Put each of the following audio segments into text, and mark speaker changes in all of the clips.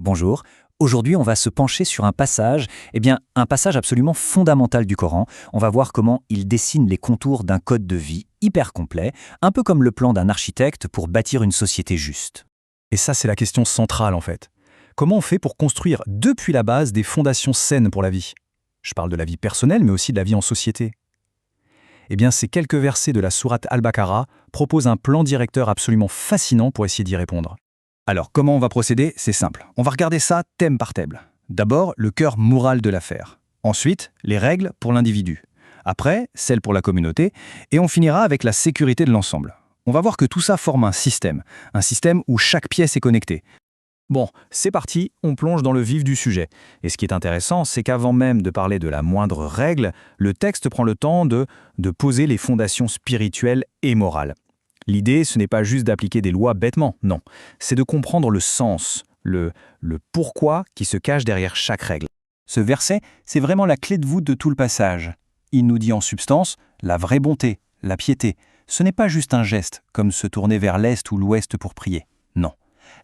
Speaker 1: Bonjour. Aujourd'hui, on va se pencher sur un passage, un passage absolument fondamental du Coran. On va voir comment il dessine les contours d'un code de vie hyper complet, un peu comme le plan d'un architecte pour bâtir une société juste.
Speaker 2: Et ça, c'est la question centrale en fait. Comment on fait pour construire depuis la base des fondations saines pour la vie? Je parle de la vie personnelle, mais aussi de la vie en société. Ces quelques versets de la sourate Al-Baqarah proposent un plan directeur absolument fascinant pour essayer d'y répondre. Alors, comment on va procéder? C'est simple. On va regarder ça thème par thème. D'abord, le cœur moral de l'affaire. Ensuite, les règles pour l'individu. Après, celles pour la communauté. Et on finira avec la sécurité de l'ensemble. On va voir que tout ça forme un système où chaque pièce est connectée. Bon, c'est parti, on plonge dans le vif du sujet. Et ce qui est intéressant, c'est qu'avant même de parler de la moindre règle, le texte prend le temps de poser les fondations spirituelles et morales. L'idée, ce n'est pas juste d'appliquer des lois bêtement, non. C'est de comprendre le sens, le pourquoi qui se cache derrière chaque règle.
Speaker 1: Ce verset, c'est vraiment la clé de voûte de tout le passage. Il nous dit en substance la vraie bonté, la piété. Ce n'est pas juste un geste, comme se tourner vers l'est ou l'ouest pour prier. Non.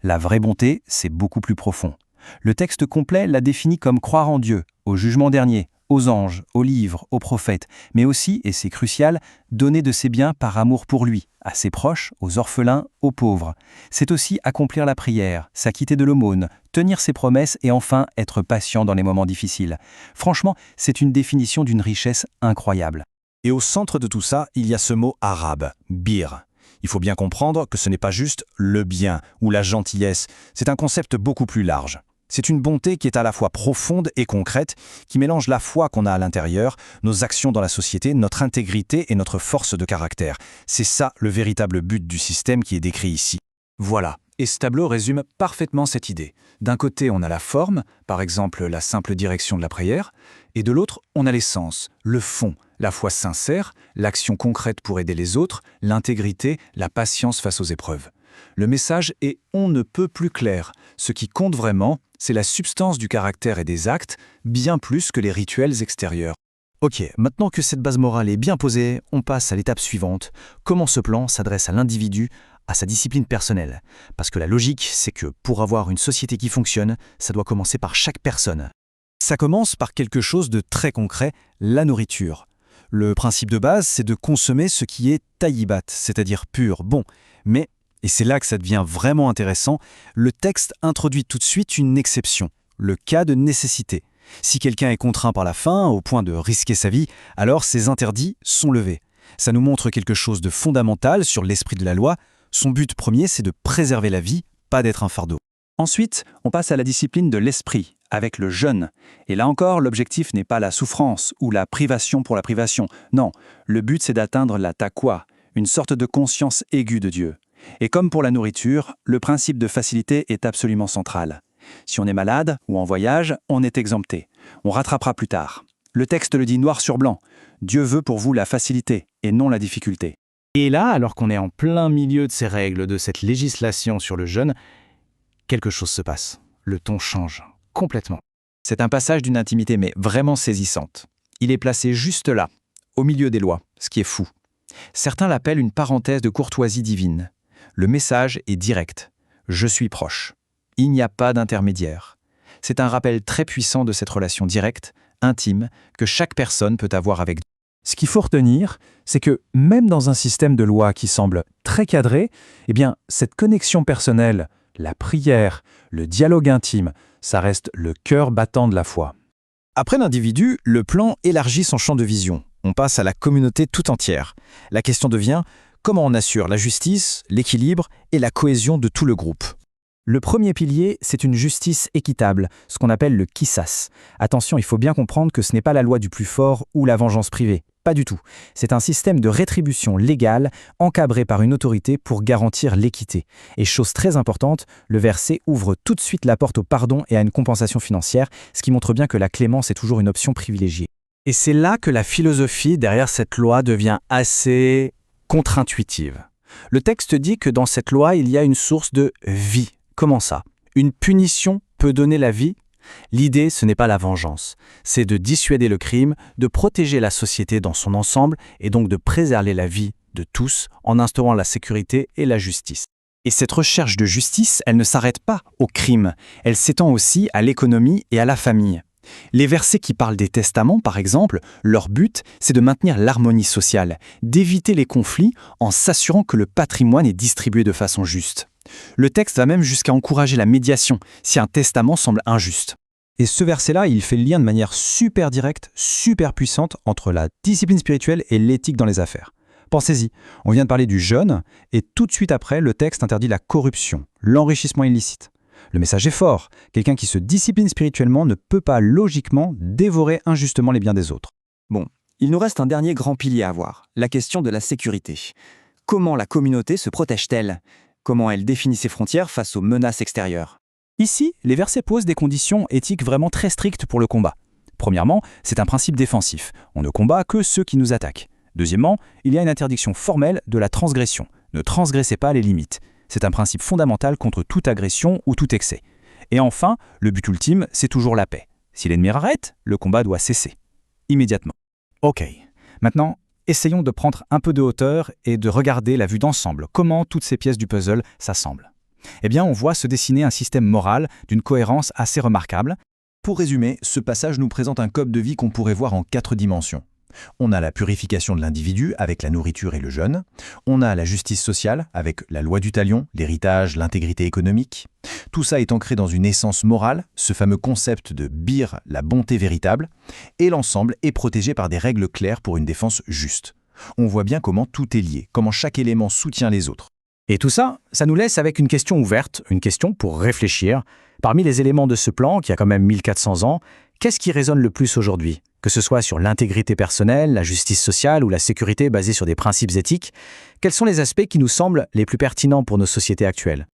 Speaker 1: La vraie bonté, c'est beaucoup plus profond. Le texte complet la définit comme croire en Dieu, au jugement dernier, aux anges, aux livres, aux prophètes, mais aussi, et c'est crucial, donner de ses biens par amour pour lui, à ses proches, aux orphelins, aux pauvres. C'est aussi accomplir la prière, s'acquitter de l'aumône, tenir ses promesses et enfin être patient dans les moments difficiles. Franchement, c'est une définition d'une richesse incroyable.
Speaker 2: Et au centre de tout ça, il y a ce mot arabe, bir. Il faut bien comprendre que ce n'est pas juste le bien ou la gentillesse, c'est un concept beaucoup plus large. C'est une bonté qui est à la fois profonde et concrète, qui mélange la foi qu'on a à l'intérieur, nos actions dans la société, notre intégrité et notre force de caractère. C'est ça le véritable but du système qui est décrit ici. Voilà, et ce tableau résume parfaitement cette idée. D'un côté, on a la forme, par exemple la simple direction de la prière, et de l'autre, on a l'essence, le fond, la foi sincère, l'action concrète pour aider les autres, l'intégrité, la patience face aux épreuves. Le message est on ne peut plus clair. Ce qui compte vraiment, c'est la substance du caractère et des actes, bien plus que les rituels extérieurs. Ok, maintenant que cette base morale est bien posée, on passe à l'étape suivante. Comment ce plan s'adresse à l'individu, à sa discipline personnelle? Parce que la logique, c'est que pour avoir une société qui fonctionne, ça doit commencer par chaque personne. Ça commence par quelque chose de très concret, la nourriture. Le principe de base, c'est de consommer ce qui est taïbat, c'est-à-dire pur, bon, mais et c'est là que ça devient vraiment intéressant, le texte introduit tout de suite une exception, le cas de nécessité. Si quelqu'un est contraint par la faim au point de risquer sa vie, alors ces interdits sont levés. Ça nous montre quelque chose de fondamental sur l'esprit de la loi. Son but premier, c'est de préserver la vie, pas d'être un fardeau.
Speaker 1: Ensuite, on passe à la discipline de l'esprit, avec le jeûne. Et là encore, l'objectif n'est pas la souffrance ou la privation pour la privation. Non, le but c'est d'atteindre la taqwa, une sorte de conscience aiguë de Dieu. Et comme pour la nourriture, le principe de facilité est absolument central. Si on est malade ou en voyage, on est exempté. On rattrapera plus tard. Le texte le dit noir sur blanc. Dieu veut pour vous la facilité et non la difficulté.
Speaker 2: Et là, alors qu'on est en plein milieu de ces règles, de cette législation sur le jeûne, quelque chose se passe. Le ton change complètement.
Speaker 1: C'est un passage d'une intimité mais vraiment saisissante. Il est placé juste là, au milieu des lois, ce qui est fou. Certains l'appellent une parenthèse de courtoisie divine. Le message est direct. Je suis proche. Il n'y a pas d'intermédiaire. C'est un rappel très puissant de cette relation directe, intime, que chaque personne peut avoir avec Dieu.
Speaker 2: Ce qu'il faut retenir, c'est que même dans un système de loi qui semble très cadré, cette connexion personnelle, la prière, le dialogue intime, ça reste le cœur battant de la foi. Après l'individu, le plan élargit son champ de vision. On passe à la communauté tout entière. La question devient comment on assure la justice, l'équilibre et la cohésion de tout le groupe. Le premier pilier, c'est une justice équitable, ce qu'on appelle le qisas. Attention, il faut bien comprendre que ce n'est pas la loi du plus fort ou la vengeance privée. Pas du tout. C'est un système de rétribution légale encadré par une autorité pour garantir l'équité. Et chose très importante, le verset ouvre tout de suite la porte au pardon et à une compensation financière, ce qui montre bien que la clémence est toujours une option privilégiée. Et c'est là que la philosophie derrière cette loi devient assez contre-intuitive. Le texte dit que dans cette loi, il y a une source de vie. Comment ça? Une punition peut donner la vie? L'idée, ce n'est pas la vengeance. C'est de dissuader le crime, de protéger la société dans son ensemble et donc de préserver la vie de tous en instaurant la sécurité et la justice.
Speaker 3: Et cette recherche de justice, elle ne s'arrête pas au crime, elle s'étend aussi à l'économie et à la famille. Les versets qui parlent des testaments, par exemple, leur but, c'est de maintenir l'harmonie sociale, d'éviter les conflits en s'assurant que le patrimoine est distribué de façon juste. Le texte va même jusqu'à encourager la médiation si un testament semble injuste.
Speaker 2: Et ce verset-là, il fait le lien de manière super directe, super puissante entre la discipline spirituelle et l'éthique dans les affaires. Pensez-y, on vient de parler du jeûne, et tout de suite après, le texte interdit la corruption, l'enrichissement illicite. Le message est fort, quelqu'un qui se discipline spirituellement ne peut pas logiquement dévorer injustement les biens des autres.
Speaker 4: Bon, il nous reste un dernier grand pilier à voir, la question de la sécurité. Comment la communauté se protège-t-elle? Comment elle définit ses frontières face aux menaces extérieures?
Speaker 3: Ici, les versets posent des conditions éthiques vraiment très strictes pour le combat. Premièrement, c'est un principe défensif. On ne combat que ceux qui nous attaquent. Deuxièmement, il y a une interdiction formelle de la transgression. Ne transgressez pas les limites. C'est un principe fondamental contre toute agression ou tout excès. Et enfin, le but ultime, c'est toujours la paix. Si l'ennemi arrête, le combat doit cesser. Immédiatement. Ok. Maintenant, essayons de prendre un peu de hauteur et de regarder la vue d'ensemble. Comment toutes ces pièces du puzzle s'assemblent. Eh bien, on voit se dessiner un système moral d'une cohérence assez remarquable.
Speaker 2: Pour résumer, ce passage nous présente un code de vie qu'on pourrait voir en 4 dimensions. On a la purification de l'individu avec la nourriture et le jeûne. On a la justice sociale avec la loi du talion, l'héritage, l'intégrité économique. Tout ça est ancré dans une essence morale, ce fameux concept de bir, la bonté véritable. Et l'ensemble est protégé par des règles claires pour une défense juste. On voit bien comment tout est lié, comment chaque élément soutient les autres.
Speaker 3: Et tout ça, ça nous laisse avec une question ouverte, une question pour réfléchir. Parmi les éléments de ce plan, qui a quand même 1400 ans, qu'est-ce qui résonne le plus aujourd'hui? Que ce soit sur l'intégrité personnelle, la justice sociale ou la sécurité basée sur des principes éthiques, quels sont les aspects qui nous semblent les plus pertinents pour nos sociétés actuelles?